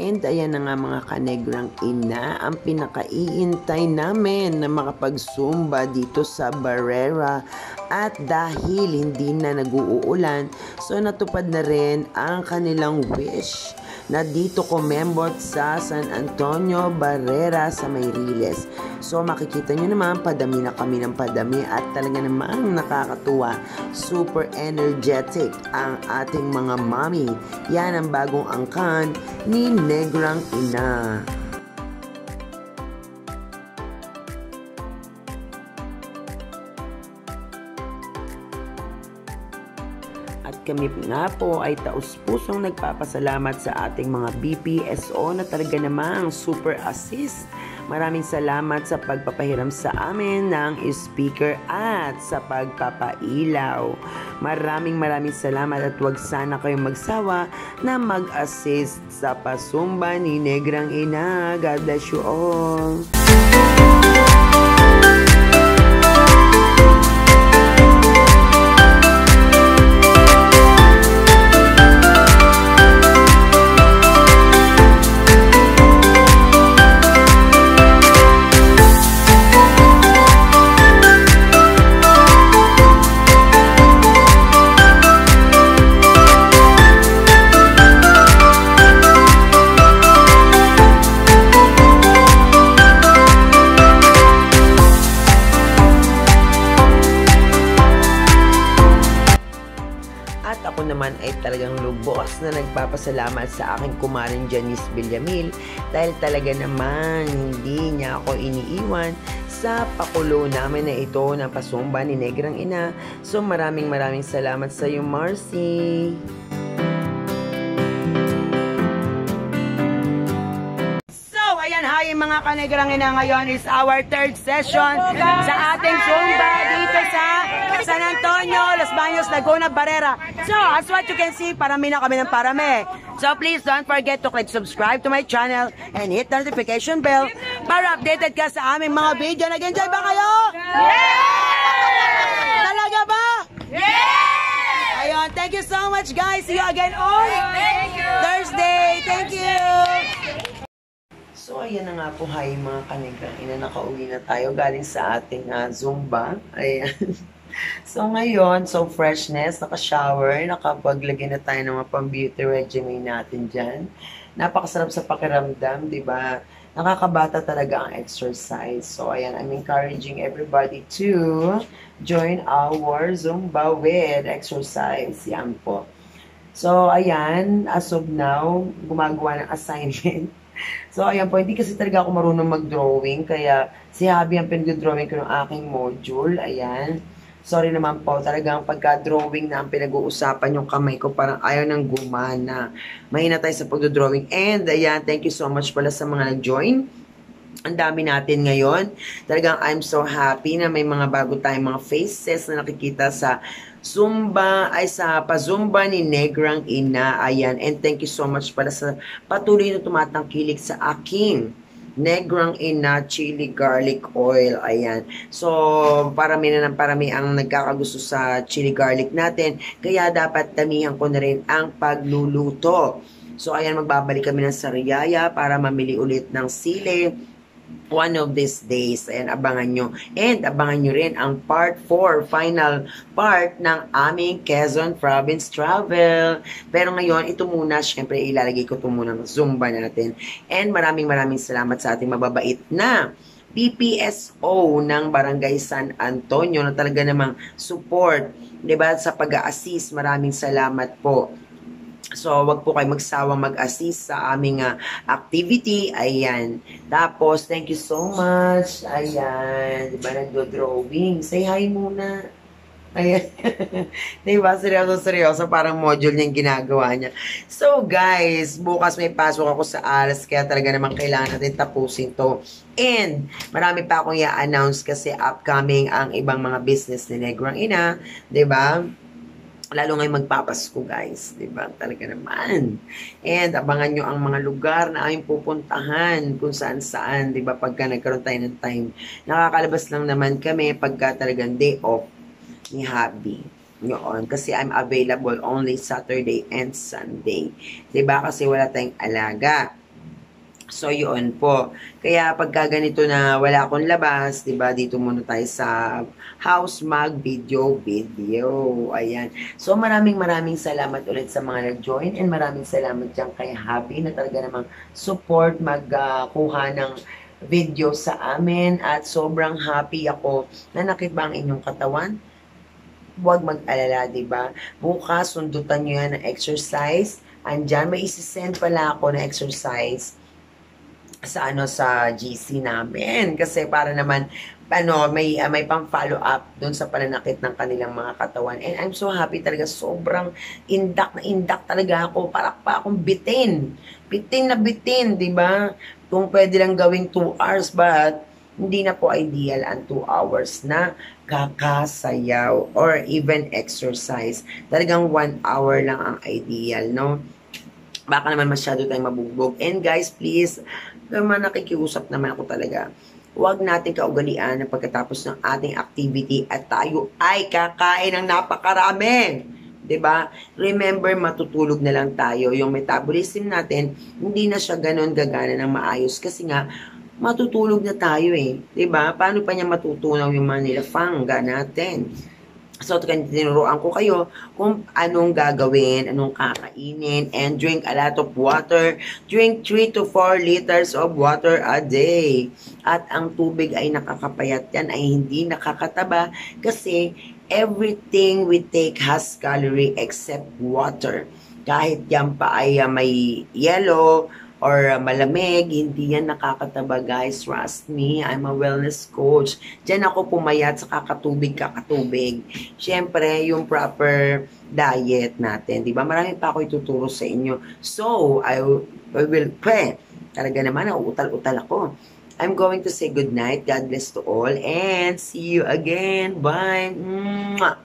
And ayan na nga mga kanegrang ina, ang pinakaiintay namin na makapag-zumba dito sa Barrera. At dahil hindi na nag-uulan, so natupad na rin ang kanilang wish na dito kumembot sa San Antonio, Barrera sa Mayriles. So makikita nyo naman, padami na kami ng padami at talaga namang nakakatuwa. Super energetic ang ating mga mommy. Yan ang bagong angkan ni Negrang Ina. At kami nga po ay taus-pusong nagpapasalamat sa ating mga BPSO na talaga namang super assist. Maraming salamat sa pagpapahiram sa amin ng speaker at sa pagpapailaw. Maraming salamat at huwag sana kayong magsawa na mag-assist sa pasumba ni Negrang Ina. God bless you all. Ako naman ay talagang lubos na nagpapasalamat sa aking kumaring Janice Villamil dahil talaga naman hindi niya ako iniiwan sa pakulo namin na ito ng pasumba ni Negrang Ina. So maraming salamat sa iyo, Marcy. Ayan, hi mga kanegrang ina, ngayon is our third session sa ating Zumba dito sa San Antonio, Los Baños, Laguna, Barrera. So, as what you can see, parami na kami ng parami. So, please don't forget to click subscribe to my channel and hit the notification bell para updated ka sa aming mga video. Nag-enjoy ba kayo? Yeah! Talaga ba? Yeah! Ayun, thank you so much guys. See you again on Thursday. Thank you! So, ayan na nga po, hi mga kanegrang ina, nakauwi na tayo galing sa ating Zumba. Ayan. So, ngayon, so freshness, naka-shower, nakapaglagay na tayo ng mga pang-beauty regimen natin dyan. Napakasarap sa pakiramdam, di ba? Nakakabata talaga ang exercise. So, ayan, I'm encouraging everybody to join our Zumba with exercise. Yan po. So, ayan, as of now, gumagawa ng assignment. So, ayan po, hindi kasi talaga ako marunong mag-drawing, kaya si Habi ang pinag-drawing ko ng aking module, ayan. Sorry naman po, talagang pagka-drawing na ang pinag-uusapan yung kamay ko, parang ayaw nang gumana. Mahina tayo sa pag-drawing. And, ayan, thank you so much pala sa mga nag-join. Ang dami natin ngayon. Talagang I'm so happy na may mga bago tayong mga faces na nakikita sa Zumba, ay sa pazumba ni Negrang Ina. Ayan. And thank you so much pala sa patuloy na tumatangkilik sa aking Negrang Ina Chili Garlic Oil. Ayan. So, parami na ng parami ang nagkakagusto sa chili garlic natin. Kaya dapat damihan ko na rin ang pagluluto. So, ayan, magbabalik kami ng Sariaya para mamili ulit ng sili one of these days. And abangan nyo. And abangan nyo rin ang part 4, final part ng aming Quezon Province Travel. Pero ngayon, ito muna, syempre ilalagay ko ito muna ng Zumba natin. And maraming salamat sa ating mababait na PPSO ng Barangay San Antonio na talaga namang support, diba, sa pag-a-assist. Maraming salamat po. So, wag po kayo magsawang mag-assist sa aming activity. Ayan. Tapos, thank you so much. Ayan. Diba, nagdo-drawing. Say hi muna. Ayan. Diba, seryoso. Parang module niyang ginagawa niya. So, guys, bukas may pasok ako sa ALS. Kaya talaga naman kailangan natin tapusin to. And, marami pa akong i-announce kasi upcoming ang ibang mga business ni Negrang Ina. Diba? Lalo ngayon magpapasko, guys. Diba? Talaga naman. And abangan nyo ang mga lugar na aming pupuntahan kung saan-saan. Diba? Pagka nagkaroon tayo ng time. Nakakalabas lang naman kami pagka talagang day off ni Habi. Yun. Kasi I'm available only Saturday and Sunday. Diba? Kasi wala tayong alaga. So, yun po. Kaya pagka ganito na wala akong labas, 'di ba? Dito muna tayo sa house mag-video. Ayan. So, maraming salamat ulit sa mga nag-join and maraming salamat dyan kay Happy na talaga namang support magkuha ng video sa amin at sobrang happy ako na nakita ang inyong katawan. Huwag mag-alala, 'di ba? Bukas sundutan niyo yan ng exercise. Andyan may isi-send pala ako na exercise sa sa GC namin kasi para naman may pang follow up doon sa pananakit ng kanilang mga katawan, and I'm so happy talaga, sobrang indak talaga ako, para pa akong bitin na bitin, di ba? Kung pwede lang gawing 2 hours, but hindi na po ideal ang 2 hours na kakasayaw or even exercise. Talagang 1 hour lang ang ideal, no? Baka naman masyado tayong mabugbog. And guys, please, naman nakikiusap naman ako talaga, huwag natin kaugalian na pagkatapos ng ating activity at tayo ay kakain ng napakarami. 'Di ba? Remember, matutulog na lang tayo. Yung metabolism natin, hindi na siya ganoon gagana ng maayos kasi nga matutulog na tayo eh. 'Di ba? Paano pa niya matutunaw yung Manila Fanga natin? So, tinuruan ko kayo kung anong gagawin, anong kakainin, and drink a lot of water. Drink 3 to 4 liters of water a day. At ang tubig ay nakakapayat yan, ay hindi nakakataba kasi everything we take has calorie except water. Kahit yan pa ay may yellow or malamig, hindi yan nakakataba, guys. Trust me, I'm a wellness coach. Diyan ako pumayat sa kakatubig. Siyempre, yung proper diet natin, di ba? Marami pa ako ituturo sa inyo. So, I will pray. Talaga naman, nauutal-utal ako. I'm going to say good night. God bless to all and see you again. Bye. Mwah!